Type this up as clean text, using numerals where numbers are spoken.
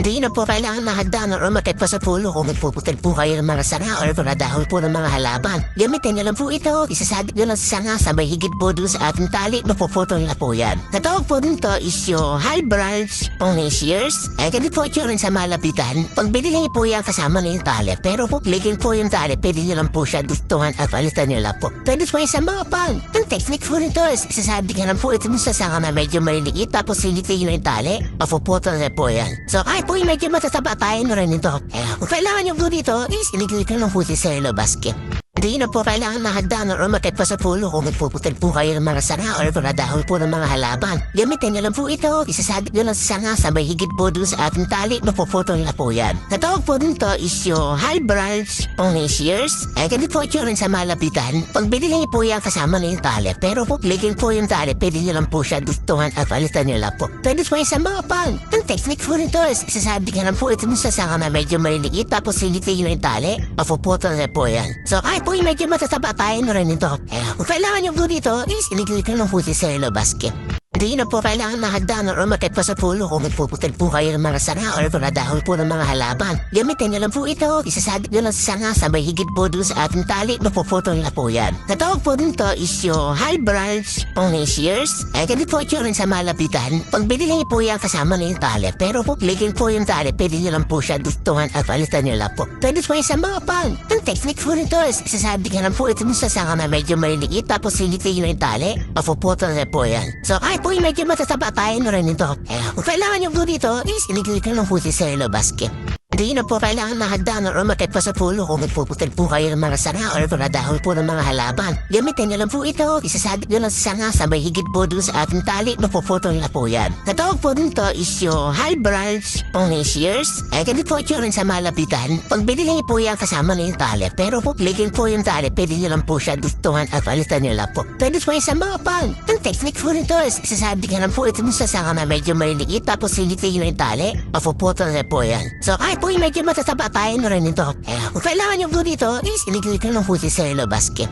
Hindi na po kailangan mahagdanan o makit pa sa pulo kung nagpuputil po kayo ng mga sanga o mga dahon po ng mga halaman. Gamitin niyo lang po ito, isasadik niyo lang sa sanga sa may higit po doon sa ating tali, mapuputol na po yan. Natawag po dito is yung high branch pongasiers. Ganit po ito rin sa malapitan. Pagbili niyo po yan kasama na yung tali, pero po ligin po yung tali, pwede niyo lang po siya gustuhan at palitan niyo lang po. Pwede po yung sa mga pan. Ang technique po nito is isasadik niyo lang po ito sa sanga na medyo maliliit, tapos hilitin niyo yung tali, mapuputol na po yan. So kahit po yung medyo matataba tayo na rin ito. Kung kailangan nyo po dito, is iliglit lang po sa yellow basket. Hindi na po kailangan mahagdanan o makit pa sa pulo kung nagpuputil po kayo ng mga sanga o mga dahon po ng mga halaman. Gamitin niyo lang po ito, isasadik niyo lang sa sanga sa may higit po doon sa ating tali, mapuputol na po yan. Natawag po dito is yung high branch pongasiers. Ganit po ito rin sa malapitan. Pagbili niyo po yan kasama na yung tali, pero po ligin po yung tali, pwede niyo lang po siya gustuhan at palitan niyo lang po. Pwede po yung sa mga pan. Ang technique po nito is isasadik niyo lang po ito sa sanga na medyo maliliit, tapos hilitin niyo yung tali, mapuputol na po yan. So kahit po yung medyo matataba tayo na rin ito. Kung kailangan nyo po dito, is iliglit lang po sa yellow basket. Hindi na po kailangan mahagdanan o makit pa sa pulo kung nagpuputil po kayo ng mga sanga o mga dahon po ng mga halaman. Gamitin niyo lang po ito, isasadik niyo lang sa sanga sa may higit po doon sa ating tali, mapuputol na po yan. Natawag po dito is yung high branch pongasiers. Ganit po ito rin sa malapitan. Pagbili niyo po yan kasama na yung tali, pero po ligin po yung tali, pwede niyo lang po siya gustuhan at palitan niyo lang po. Pwede po yung sa mga pan. Ang technique po nito is isasadik niyo lang po ito sa sanga na medyo maliliit, tapos hilitin niyo yung tali, mapuputol na po yan. So kahit po yung medyo matataba tayo na rin ito. Kung kailangan nyo po dito, is iliglit lang po sa yellow basket. Hindi na po kailangan mahagdanan o makit pa sa pulo kung nagpuputil po kayo ng mga sanga o mga dahon po ng mga halaman. Gamitin niyo lang po ito, isasadik niyo lang sa sanga sa may higit po doon sa ating tali, mapuputol na po yan. Natawag po dito is yung high branch pongasiers. Ganit po ito rin sa malapitan. Pagbili niyo po yan kasama na yung tali, pero po ligin po yung tali, pwede niyo lang po siya gustuhan at palitan niyo lang po. Pwede po yung sa mga pan. Ang technique po nito is isasadik niyo lang po ito sa sanga na medyo maliliit, tapos hilitin niyo yung tali, mapuputol na po yan. So kahit po yung medyo matataba tayo na rin ito. Kung kailangan nyo po dito, is iliglit lang po sa yellow basket.